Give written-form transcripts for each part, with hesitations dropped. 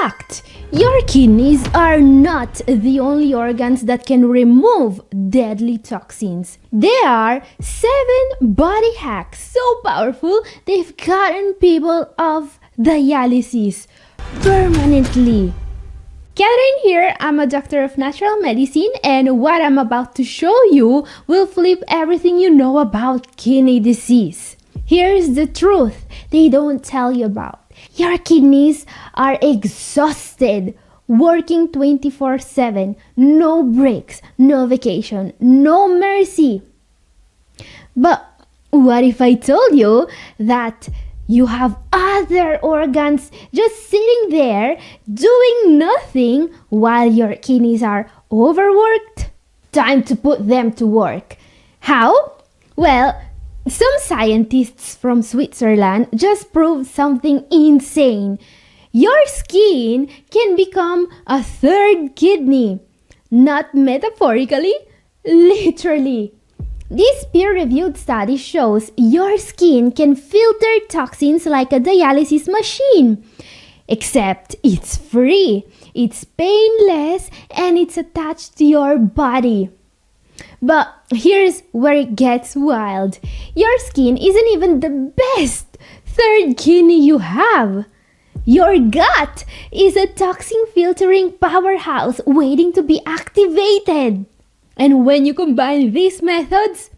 fact, your kidneys are not the only organs that can remove deadly toxins. There are 7 body hacks so powerful they've gotten people off dialysis permanently. Catherine here, I'm a doctor of natural medicine, and what I'm about to show you will flip everything you know about kidney disease. Here's the truth they don't tell you about. Your kidneys are exhausted, working 24/7, no breaks, no vacation, no mercy. But what if I told you that you have other organs just sitting there doing nothing while your kidneys are overworked? Time to put them to work. How? Well, some scientists from Switzerland just proved something insane. Your skin can become a third kidney. Not metaphorically, literally. This peer-reviewed study shows your skin can filter toxins like a dialysis machine. Except it's free, it's painless, and it's attached to your body. But here's where it gets wild. Your skin isn't even the best third kidney you have. Your gut is a toxin filtering powerhouse waiting to be activated. And when you combine these methods,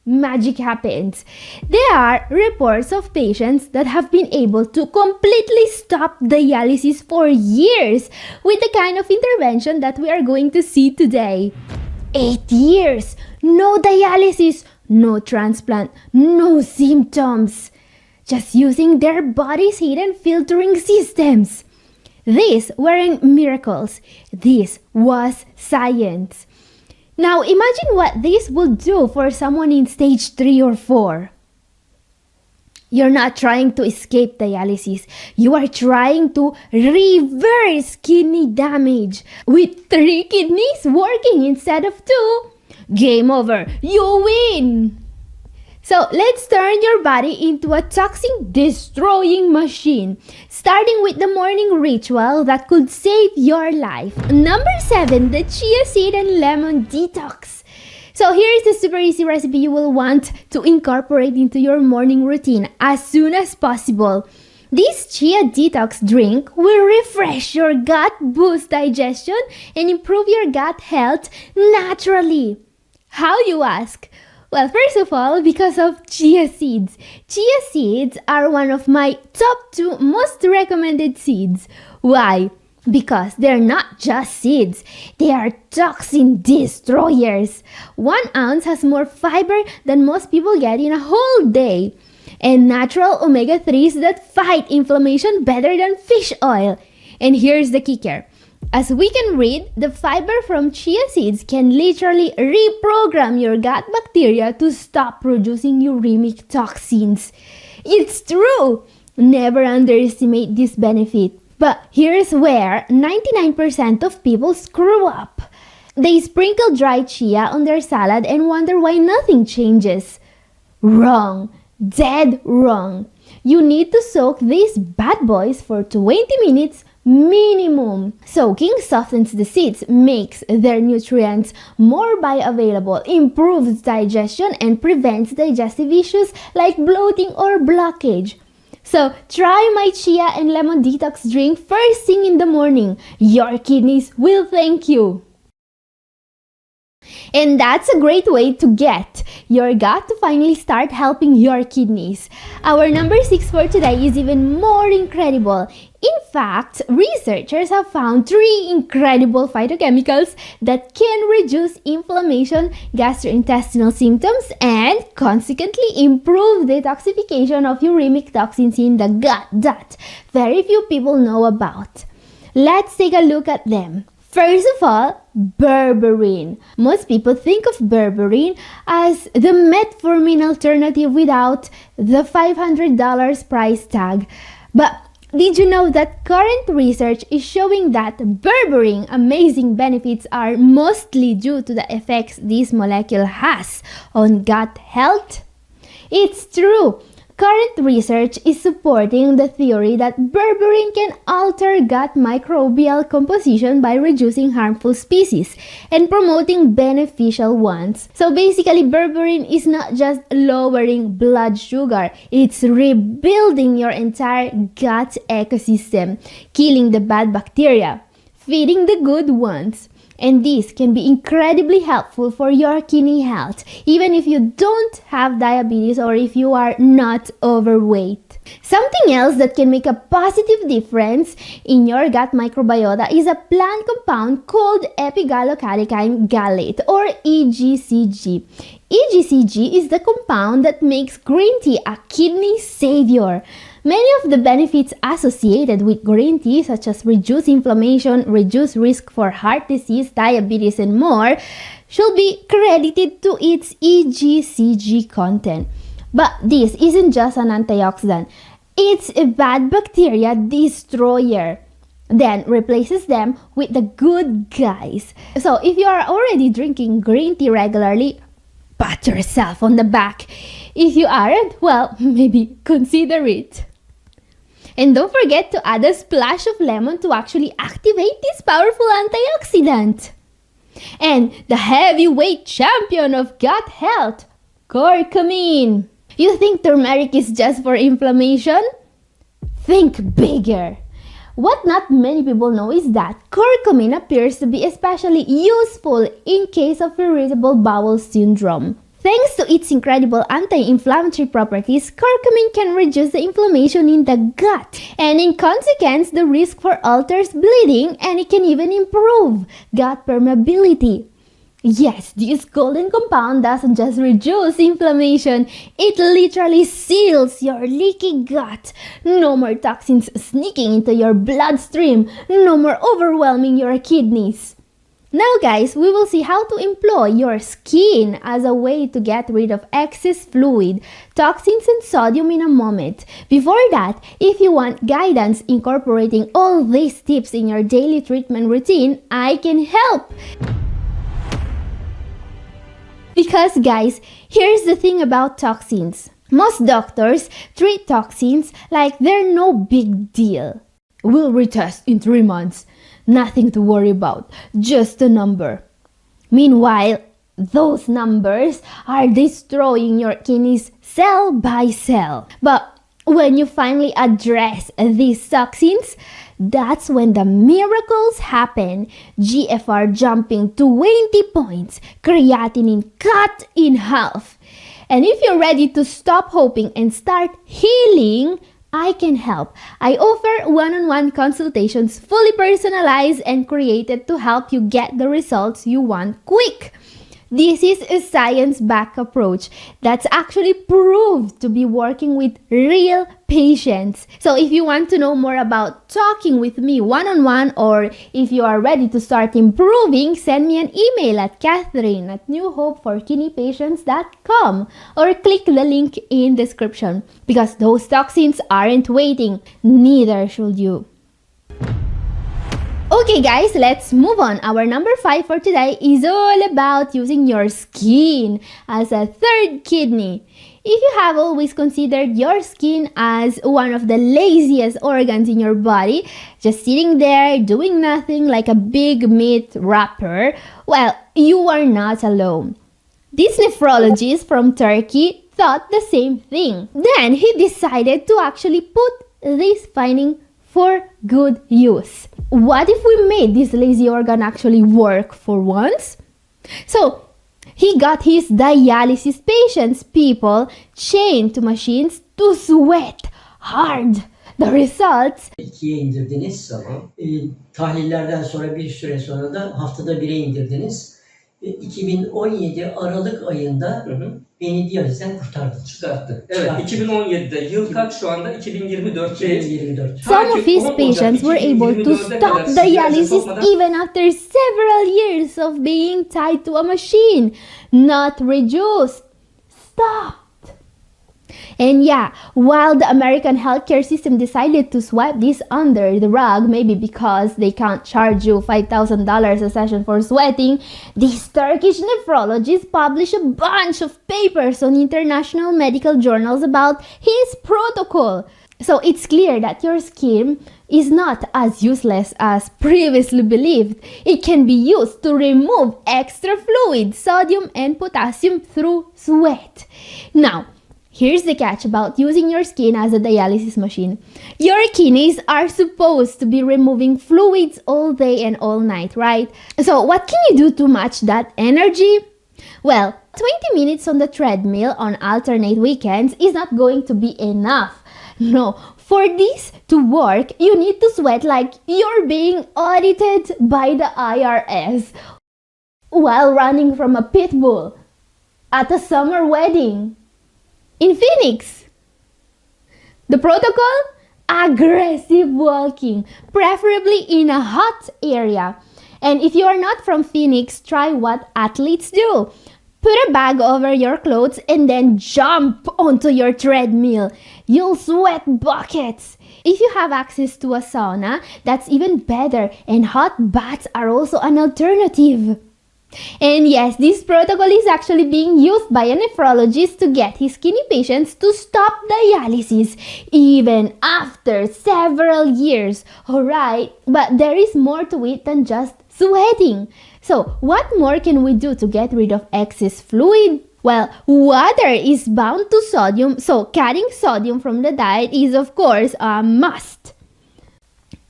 magic happens. There are reports of patients that have been able to completely stop dialysis for years with the kind of intervention that we are going to see today. 8 years, no dialysis, no transplant, no symptoms. Just using their body's hidden filtering systems. These weren't miracles. This was science. Now imagine what this will do for someone in stage 3 or 4. You're not trying to escape dialysis. You are trying to reverse kidney damage. With 3 kidneys working instead of 2, game over. You win! So let's turn your body into a toxin-destroying machine, starting with the morning ritual that could save your life. Number 7, the chia seed and lemon detox. So here's the super easy recipe you will want to incorporate into your morning routine as soon as possible. This chia detox drink will refresh your gut, boost digestion, and improve your gut health naturally. How, you ask? Well, first of all, because of chia seeds. Chia seeds are one of my top 2 most recommended seeds. Why? Because they're not just seeds, they are toxin destroyers. 1 ounce has more fiber than most people get in a whole day, and natural omega-3s that fight inflammation better than fish oil. And here's the kicker. As we can read, the fiber from chia seeds can literally reprogram your gut bacteria to stop producing uremic toxins. It's true! Never underestimate this benefit. But here's where 99% of people screw up. They sprinkle dry chia on their salad and wonder why nothing changes. Wrong. Dead wrong. You need to soak these bad boys for 20 minutes minimum. Soaking softens the seeds, makes their nutrients more bioavailable, improves digestion, and prevents digestive issues like bloating or blockage. So try my chia and lemon detox drink first thing in the morning. Your kidneys will thank you. And that's a great way to get your gut to finally start helping your kidneys. Our number 6 for today is even more incredible. In fact, researchers have found 3 incredible phytochemicals that can reduce inflammation, gastrointestinal symptoms, and consequently improve detoxification of uremic toxins in the gut that very few people know about. Let's take a look at them. First of all, berberine. Most people think of berberine as the metformin alternative without the $500 price tag. But did you know that current research is showing that berberine amazing benefits are mostly due to the effects this molecule has on gut health? It's true. Current research is supporting the theory that berberine can alter gut microbial composition by reducing harmful species and promoting beneficial ones. So basically, berberine is not just lowering blood sugar, it's rebuilding your entire gut ecosystem, killing the bad bacteria, feeding the good ones. And this can be incredibly helpful for your kidney health, even if you don't have diabetes or if you are not overweight. Something else that can make a positive difference in your gut microbiota is a plant compound called epigallocatechin gallate, or EGCG. EGCG is the compound that makes green tea a kidney savior. Many of the benefits associated with green tea, such as reduced inflammation, reduced risk for heart disease, diabetes, and more, should be credited to its EGCG content. But this isn't just an antioxidant. It's a bad bacteria destroyer, then replaces them with the good guys. So if you are already drinking green tea regularly, pat yourself on the back. If you aren't, well, maybe consider it. And don't forget to add a splash of lemon to actually activate this powerful antioxidant. And the heavyweight champion of gut health, curcumin. You think turmeric is just for inflammation? Think bigger. What not many people know is that curcumin appears to be especially useful in case of irritable bowel syndrome. Thanks to its incredible anti-inflammatory properties, curcumin can reduce the inflammation in the gut, and in consequence, the risk for ulcers, bleeding, and it can even improve gut permeability. Yes, this golden compound doesn't just reduce inflammation, it literally seals your leaky gut. No more toxins sneaking into your bloodstream, no more overwhelming your kidneys. Now guys, we will see how to employ your skin as a way to get rid of excess fluid, toxins, and sodium in a moment. Before that, if you want guidance incorporating all these tips in your daily treatment routine, I can help. Because guys, here's the thing about toxins. Most doctors treat toxins like they're no big deal. We'll retest in 3 months. Nothing to worry about, just a number. Meanwhile, those numbers are destroying your kidneys cell by cell. But when you finally address these toxins, that's when the miracles happen. GFR jumping 20 points, creatinine cut in half. And if you're ready to stop hoping and start healing, I can help. I offer one-on-one consultations, fully personalized and created to help you get the results you want quick. This is a science-backed approach that's actually proved to be working with real patients. So if you want to know more about talking with me one-on-one, or if you are ready to start improving, send me an email at Catherine@newhopeforkidneypatients.com or click the link in description, because those toxins aren't waiting, neither should you. Okay guys, let's move on. Our number 5 for today is all about using your skin as a third kidney. If you have always considered your skin as one of the laziest organs in your body, just sitting there doing nothing like a big meat wrapper, well, you are not alone. This nephrologist from Turkey thought the same thing. Then he decided to actually put this finding for good use. What if we made this lazy organ actually work for once? So he got his dialysis patients, people chained to machines, to sweat hard. The results: 2'ye indirdiniz. Tamam. Tahlillerden sonra bir süre sonra da haftada 1'e indirdiniz. 2017 Aralık ayında beni diyalizden çıkarttı. Evet, 2017'de. Yıl kaç şu anda? 2024'teyiz. 2024. Some of his patients were able to stop dialysis even after several years of being tied to a machine, not reduced, stopped. And yeah, while the American healthcare system decided to sweep this under the rug, maybe because they can't charge you $5,000 a session for sweating, this Turkish nephrologist published a bunch of papers on international medical journals about his protocol. So it's clear that your skin is not as useless as previously believed. It can be used to remove extra fluid, sodium and potassium through sweat. Now, here's the catch about using your skin as a dialysis machine. Your kidneys are supposed to be removing fluids all day and all night, right? So what can you do to match that energy? Well, 20 minutes on the treadmill on alternate weekends is not going to be enough. No, for this to work, you need to sweat like you're being audited by the IRS while running from a pit bull at a summer wedding in Phoenix. The protocol? Aggressive walking, preferably in a hot area. And if you are not from Phoenix, try what athletes do. Put a bag over your clothes and then jump onto your treadmill. You'll sweat buckets. If you have access to a sauna, that's even better, and hot baths are also an alternative. And yes, this protocol is actually being used by a nephrologist to get his kidney patients to stop dialysis, even after several years. Alright, but there is more to it than just sweating. So, what more can we do to get rid of excess fluid? Well, water is bound to sodium, so cutting sodium from the diet is of course a must.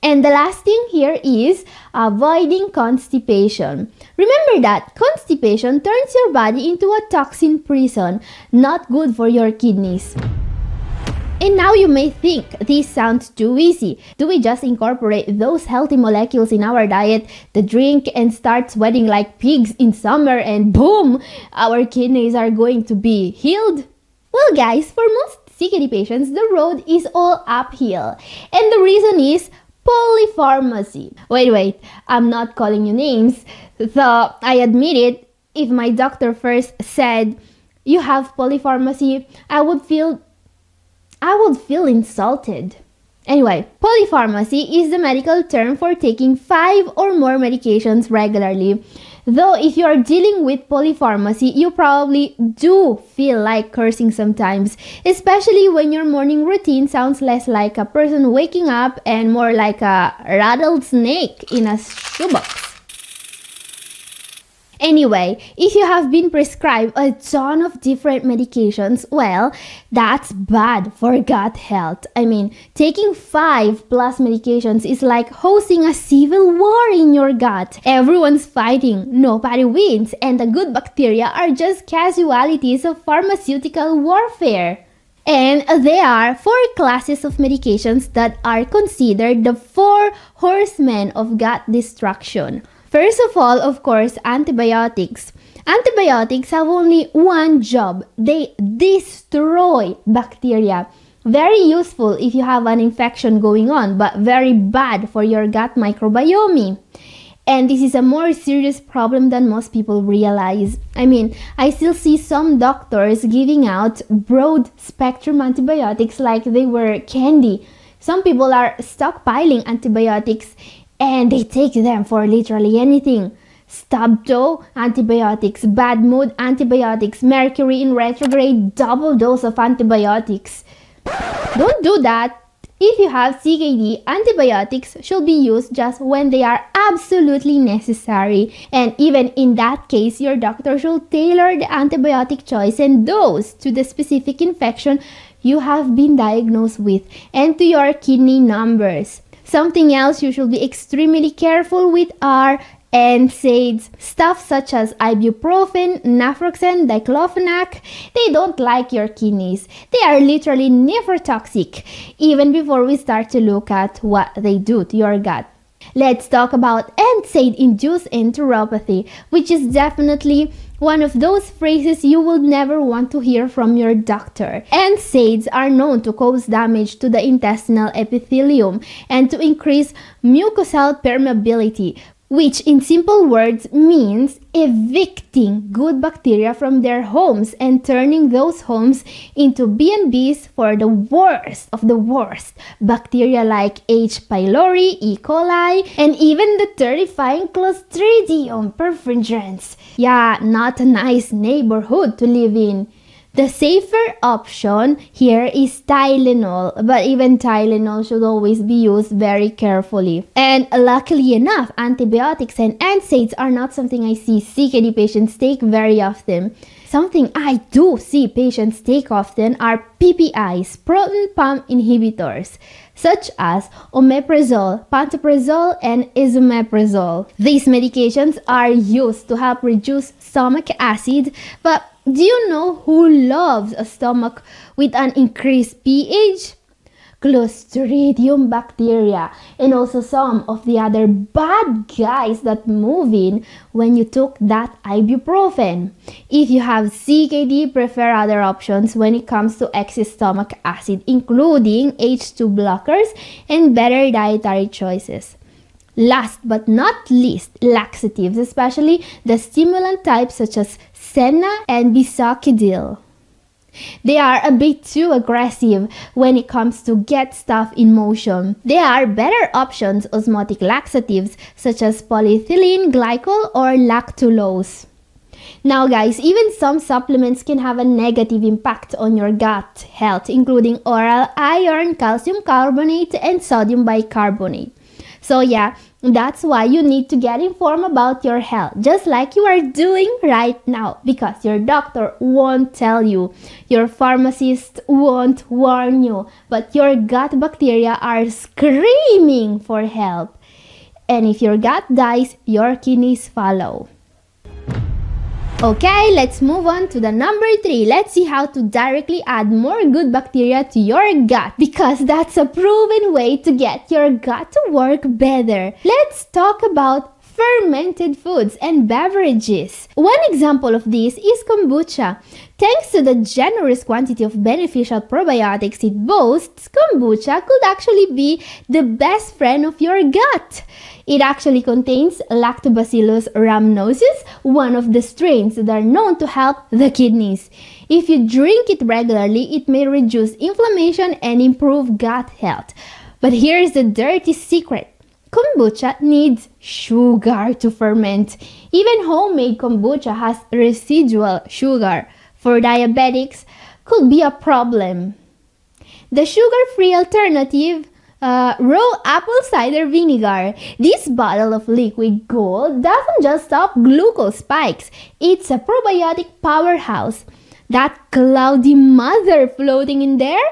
And the last thing here is avoiding constipation. Remember that constipation turns your body into a toxin prison, not good for your kidneys. And now you may think this sounds too easy. Do we just incorporate those healthy molecules in our diet, the drink, and start sweating like pigs in summer and boom, our kidneys are going to be healed? Well guys, for most CKD patients, the road is all uphill. And the reason is polypharmacy. Wait, I'm not calling you names. Though I admit it, if my doctor first said, you have polypharmacy, I would feel insulted. Anyway, polypharmacy is the medical term for taking 5 or more medications regularly. Though if you are dealing with polypharmacy, you probably do feel like cursing sometimes, especially when your morning routine sounds less like a person waking up and more like a rattlesnake in a shoebox. Anyway, if you have been prescribed a ton of different medications, well, that's bad for gut health. I mean, taking 5+ medications is like hosting a civil war in your gut. Everyone's fighting, nobody wins, and the good bacteria are just casualties of pharmaceutical warfare. And there are 4 classes of medications that are considered the 4 horsemen of gut destruction. First of all, of course, antibiotics. Antibiotics have only one job. They destroy bacteria. Very useful if you have an infection going on, but very bad for your gut microbiome. And this is a more serious problem than most people realize. I mean, I still see some doctors giving out broad-spectrum antibiotics like they were candy. Some people are stockpiling antibiotics and they take them for literally anything. Stub toe, antibiotics. Bad mood, antibiotics. Mercury in retrograde, double dose of antibiotics. Don't do that. If you have CKD, antibiotics should be used just when they are absolutely necessary. And even in that case, your doctor should tailor the antibiotic choice and dose to the specific infection you have been diagnosed with and to your kidney numbers. Something else you should be extremely careful with are NSAIDs. Stuff such as ibuprofen, naproxen, diclofenac, they don't like your kidneys. They are literally nephrotoxic, even before we start to look at what they do to your gut. Let's talk about NSAID-induced enteropathy, which is definitely one of those phrases you will never want to hear from your doctor. NSAIDs are known to cause damage to the intestinal epithelium and to increase mucosal permeability, which in simple words means evicting good bacteria from their homes and turning those homes into B&Bs for the worst of the worst bacteria like H. pylori, E. coli, and even the terrifying Clostridium perfringens. Yeah, not a nice neighborhood to live in. The safer option here is Tylenol, but even Tylenol should always be used very carefully. And luckily enough, antibiotics and NSAIDs are not something I see CKD patients take very often. Something I do see patients take often are PPIs, proton pump inhibitors, such as omeprazole, pantoprazole, and esomeprazole. These medications are used to help reduce stomach acid, but do you know who loves a stomach with an increased pH? Clostridium bacteria, and also some of the other bad guys that move in when you took that ibuprofen. If you have CKD, prefer other options when it comes to excess stomach acid, including H2 blockers and better dietary choices. Last but not least, laxatives, especially the stimulant types such as Senna and Bisocidil. They are a bit too aggressive when it comes to get stuff in motion. There are better options, osmotic laxatives such as polyethylene glycol or lactulose. Now guys, even some supplements can have a negative impact on your gut health, including oral iron, calcium carbonate, and sodium bicarbonate. So yeah, that's why you need to get informed about your health, just like you are doing right now, because your doctor won't tell you, your pharmacist won't warn you, but your gut bacteria are screaming for help. And if your gut dies, your kidneys follow. Okay, let's move on to the number 3. Let's see how to directly add more good bacteria to your gut, because that's a proven way to get your gut to work better. Let's talk about fermented foods and beverages. One example of this is kombucha. Thanks to the generous quantity of beneficial probiotics it boasts, kombucha could actually be the best friend of your gut. It actually contains Lactobacillus rhamnosus, one of the strains that are known to help the kidneys. If you drink it regularly, it may reduce inflammation and improve gut health. But here's the dirty secret. Kombucha needs sugar to ferment. Even homemade kombucha has residual sugar. For diabetics, could be a problem. The sugar-free alternative, raw apple cider vinegar. This bottle of liquid gold doesn't just stop glucose spikes. It's a probiotic powerhouse. That cloudy mother floating in there,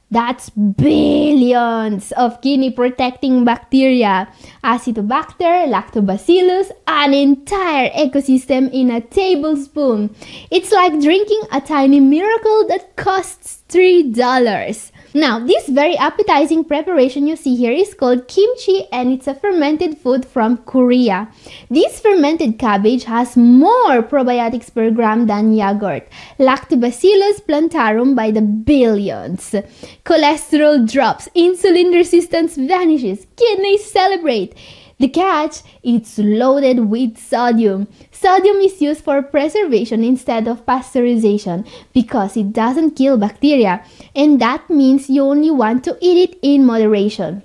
that's billions of kidney-protecting bacteria, Acetobacter, Lactobacillus, an entire ecosystem in a tablespoon. It's like drinking a tiny miracle that costs $3. Now, this very appetizing preparation you see here is called kimchi, and it's a fermented food from Korea. This fermented cabbage has more probiotics per gram than yogurt. Lactobacillus plantarum by the billions. Cholesterol drops, insulin resistance vanishes, kidneys celebrate. The catch, it's loaded with sodium. Sodium is used for preservation instead of pasteurization because it doesn't kill bacteria, and that means you only want to eat it in moderation.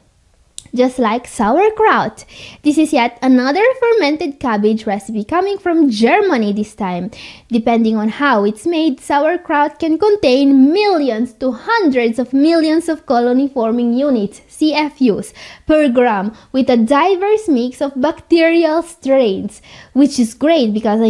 Just like sauerkraut. This is yet another fermented cabbage recipe coming from Germany this time. Depending on how it's made, sauerkraut can contain millions to hundreds of millions of colony-forming units, CFUs, per gram with a diverse mix of bacterial strains, which is great because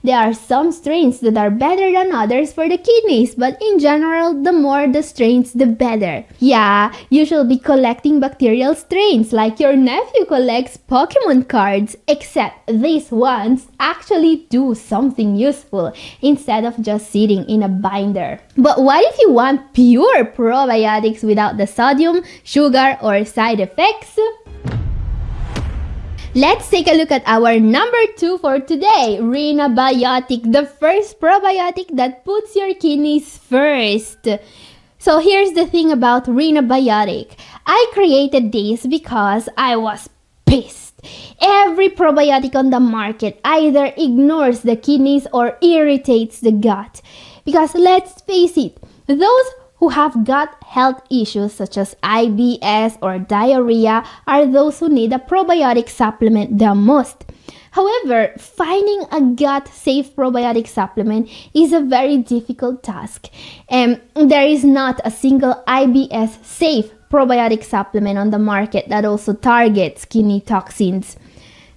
there are some strains that are better than others for the kidneys, but in general, the more the strains, the better. Yeah, you should be collecting bacterial strains like your nephew collects Pokemon cards, except these ones actually do something useful instead of just sitting in a binder. But what if you want pure probiotics without the sodium, sugar, or side effects? Let's take a look at our number 2 for today, Renabiotic, the first probiotic that puts your kidneys first. So here's the thing about Renabiotic. I created this because I was pissed. Every probiotic on the market either ignores the kidneys or irritates the gut. Because let's face it, those who have gut health issues such as IBS or diarrhea are those who need a probiotic supplement the most. However, finding a gut-safe probiotic supplement is a very difficult task, and there is not a single IBS-safe probiotic supplement on the market that also targets kidney toxins.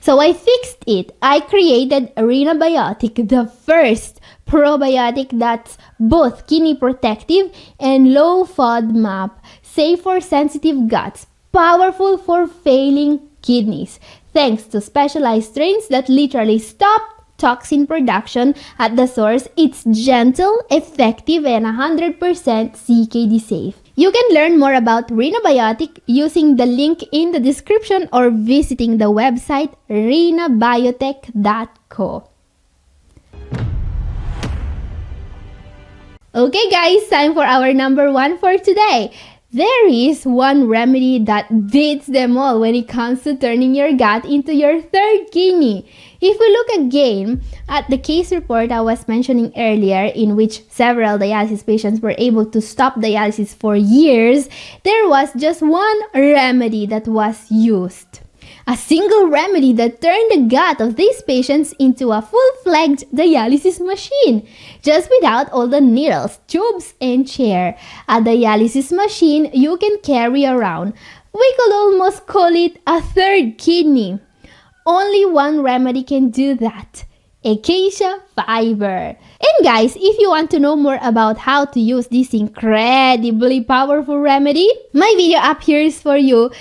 So I fixed it. I created Renabiotic, the first probiotic that's both kidney protective and low FODMAP, safe for sensitive guts, powerful for failing kidneys, thanks to specialized strains that literally stop toxin production at the source. It's gentle, effective, and 100% CKD safe. You can learn more about Renabiotic using the link in the description or visiting the website renabiotech.co. Okay guys, time for our number one for today. There is one remedy that beats them all when it comes to turning your gut into your third kidney. If we look again at the case report I was mentioning earlier, in which several dialysis patients were able to stop dialysis for years, there was just one remedy that was used. A single remedy that turned the gut of these patients into a full-fledged dialysis machine, just without all the needles, tubes, and chair. A dialysis machine you can carry around. We could almost call it a third kidney. Only one remedy can do that: acacia fiber. And guys, if you want to know more about how to use this incredibly powerful remedy, my video up here is for you.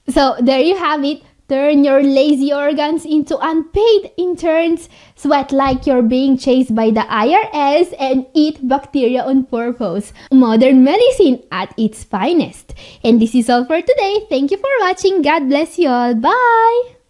So there you have it. Turn your lazy organs into unpaid interns, sweat like you're being chased by the IRS, and eat bacteria on purpose. Modern medicine at its finest. And this is all for today. Thank you for watching. God bless you all. Bye!